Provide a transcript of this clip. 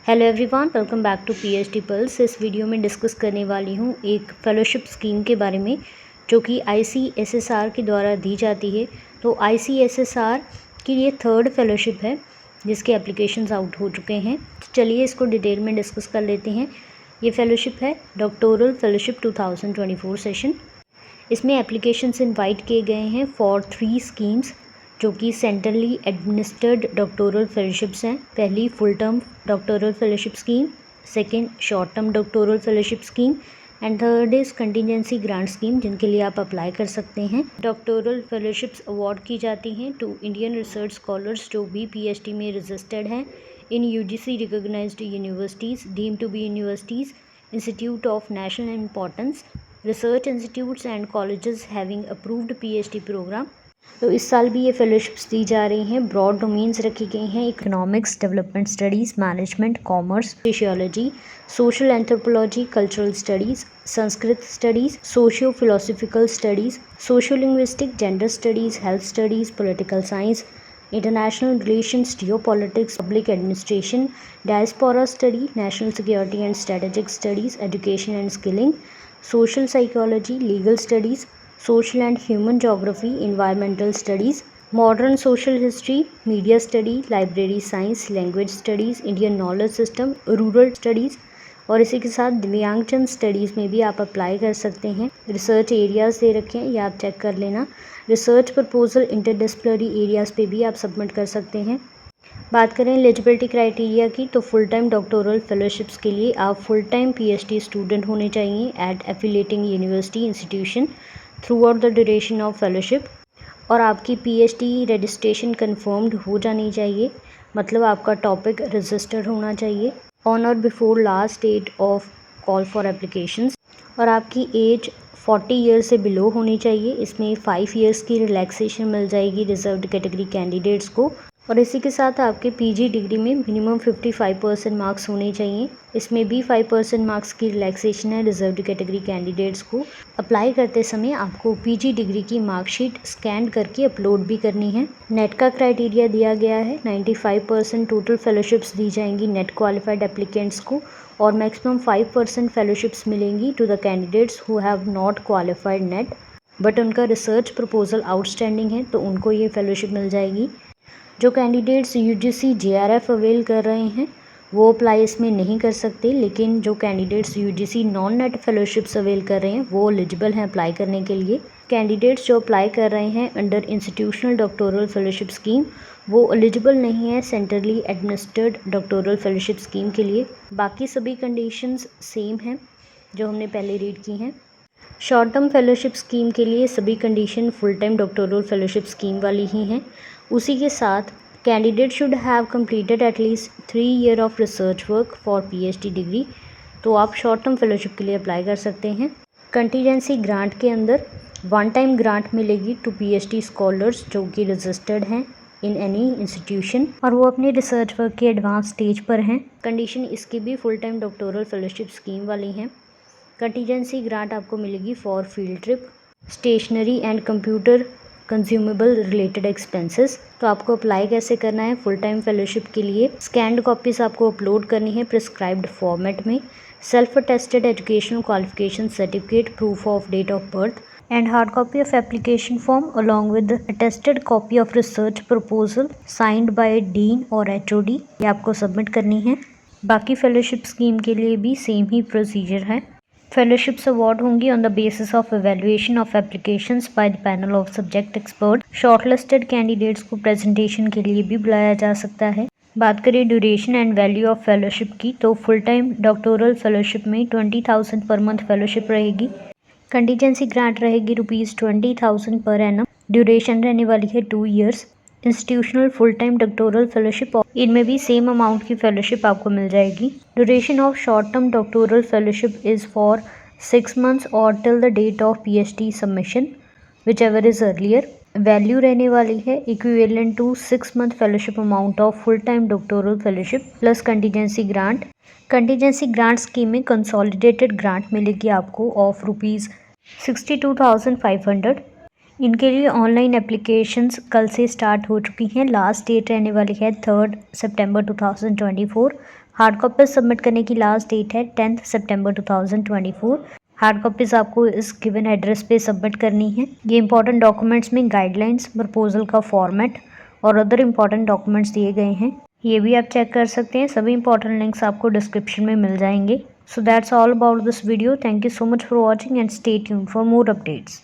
Hello everyone, welcome back to PhD Pulse. इस video में discuss करने वाली हूँ एक फेलोशिप स्कीम के बारे में जो कि आईसीएसएसआर के द्वारा दी जाती है। तो आईसीएसएसआर की ये थर्ड फेलोशिप है जिसके एप्लीकेशंस आउट हो चुके हैं। चलिए इसको डिटेल में डिस्कस कर लेते हैं। ये फेलोशिप है डॉक्टोरल फेलोशिप 2024 सेशन। इसमें एप्लीकेशंस इनवाइट किए गए हैं फॉर 3 स्कीम्स जो कि सेंट्रली एडमिनिस्टर्ड डॉक्टोरल फेलोशिप्स हैं। पहली full term doctoral fellowship scheme, second short term doctoral fellowship scheme and third is contingency grant scheme जिनके लिए आप अप्लाई कर सकते हैं। डॉक्टोरल फेलोशिप्स अवार्ड की जाती हैं टू इंडियन रिसर्च स्कॉलर्स जो भी पीएचडी में रजिस्टर्ड हैं in UGC recognised universities, deemed to be universities, institute of national importance, research institutes and colleges having approved PhD programme. तो इस साल भी ये फेलोशिप्स दी जा रही हैं। ब्रॉड डोमेन्स रखी गई हैं: economics, development studies, management, commerce, sociology, social anthropology, cultural studies, Sanskrit studies, socio philosophical studies, socio linguistic, gender studies, health studies, political science, international relations, geopolitics, public administration, diaspora study, national security and strategic studies, education and skilling, social psychology, legal studies, social and human geography, environmental studies, modern social history, media study, library science, language studies, Indian knowledge system, rural studies और इसी के साथ दिव्यांगजन studies में भी आप apply कर सकते हैं। रिसर्च एरियाज़ दे रखे हैं, ये आप चेक कर लेना। रिसर्च प्रपोजल इंटरडिसिप्लिनरी एरियाज़ पे भी आप सबमिट कर सकते हैं। बात करें एलिजिबिलिटी क्राइटेरिया की, तो फुल टाइम डॉक्टोरल फेलोशिप्स के लिए आप फुल टाइम पीएचडी स्टूडेंट होने चाहिए at affiliating university institution throughout the duration of fellowship, और आपकी पीएचडी रजिस्ट्रेशन कन्फर्म्ड हो जानी चाहिए, मतलब आपका टॉपिक रजिस्टर्ड होना चाहिए ऑन और before last date of call for applications, और आपकी एज 40 ईयर्स से बिलो होनी चाहिए। इसमें 5 ईयर्स की रिलैक्सेशन मिल जाएगी रिजर्व्ड कैटेगरी कैंडिडेट्स को, और इसी के साथ आपके पीजी डिग्री में मिनिमम 55% मार्क्स होने चाहिए। इसमें भी 5% मार्क्स की रिलैक्सेशन है रिजर्व्ड कैटेगरी कैंडिडेट्स को। अप्लाई करते समय आपको पीजी डिग्री की मार्कशीट स्कैन करके अपलोड भी करनी है। नेट का क्राइटेरिया दिया गया है, 95% टोटल फेलोशिप्स दी जाएंगी नेट क्वालिफाइड एप्लीकेंट्स को, और मैक्सिमम 5% फेलोशिप्स मिलेंगी to the candidates who have not qualified NET but उनका रिसर्च प्रपोजल आउटस्टैंडिंग है तो उनको ये फेलोशिप मिल जाएगी। जो कैंडिडेट्स यूजीसी जेआरएफ अवेल कर रहे हैं वो अप्लाई इसमें नहीं कर सकते, लेकिन जो candidates UGC non net fellowships avail कर रहे हैं वो एलिजिबल हैं अप्लाई करने के लिए। कैंडिडेट्स जो अप्लाई कर रहे हैं under institutional doctoral fellowship scheme वो एलिजिबल नहीं है centrally administered doctoral fellowship scheme के लिए। बाकी सभी कंडीशंस सेम हैं जो हमने पहले रीड की हैं। शॉर्ट टर्म फेलोशिप स्कीम के लिए सभी condition full time doctoral fellowship scheme वाली ही हैं। उसी के साथ candidate should have completed at least 3 year of research work for PhD degree, तो आप शॉर्ट टर्म फेलोशिप के लिए अप्लाई कर सकते हैं। कंटीजेंसी ग्रांट के अंदर 1 टाइम ग्रांट मिलेगी टू पीएचडी स्कॉलर्स जो कि रजिस्टर्ड हैं इन एनी इंस्टीट्यूशन और वो अपने रिसर्च वर्क के एडवांस स्टेज पर हैं। कंडीशन इसकी भी full time doctoral fellowship scheme वाली हैं। कंटीजेंसी ग्रांट आपको मिलेगी for field trip, stationery and computer consumable related expenses. तो आपको अप्लाई कैसे करना है फुल टाइम फेलोशिप के लिए? स्कैन्ड कॉपीज़ आपको अपलोड करनी है प्रिस्क्राइब्ड फॉर्मेट में, self attested educational qualification certificate, proof of date of birth and hard copy of application form along with attested copy of research proposal signed by dean और HOD, ये आपको submit करनी है। बाकी fellowship scheme के लिए भी सेम ही procedure है। फेलोशिप्स अवार्ड होंगी on the basis of evaluation of applications by the panel of subject expert. Shortlisted candidates को प्रेजेंटेशन के लिए भी बुलाया जा सकता है। बात करें duration and value of fellowship की, तो फुल टाइम डॉक्टोरल फेलोशिप में 20,000 पर मंथ फेलोशिप रहेगी। कंटीजेंसी ग्रांट रहेगी ₹20,000 पर एनम। ड्यूरेशन रहने वाली है 2 years. Institutional full time doctoral fellowship, इनमें भी सेम अमाउंट की फेलोशिप आपको मिल जाएगी। Duration of short term doctoral fellowship is for 6 months और till the date of PhD submission whichever is earlier. Value रहने वाली है equivalent to 6 month fellowship amount of full time doctoral fellowship plus contingency grant. Contingency grant scheme में consolidated grant मिलेगी आपको of ₹62,500। इनके लिए online applications कल से स्टार्ट हो चुकी हैं। लास्ट डेट रहने वाली है 3 सितंबर 2024 हार्ड कॉपीज सबमिट करने की लास्ट डेट है 10 सितंबर 2024। हार्ड कॉपीज़ आपको इस गिवन एड्रेस पे सबमिट करनी है। ये इंपॉर्टेंट डॉक्यूमेंट्स में गाइडलाइंस, प्रपोजल का फॉर्मेट और अदर इंपॉर्टेंट डॉक्यूमेंट्स दिए गए हैं, ये भी आप चेक कर सकते हैं। सभी इंपॉर्टेंट लिंक्स आपको डिस्क्रिप्शन में मिल जाएंगे। So that's all about this video. Thank you so much for watching and stay tuned for more updates.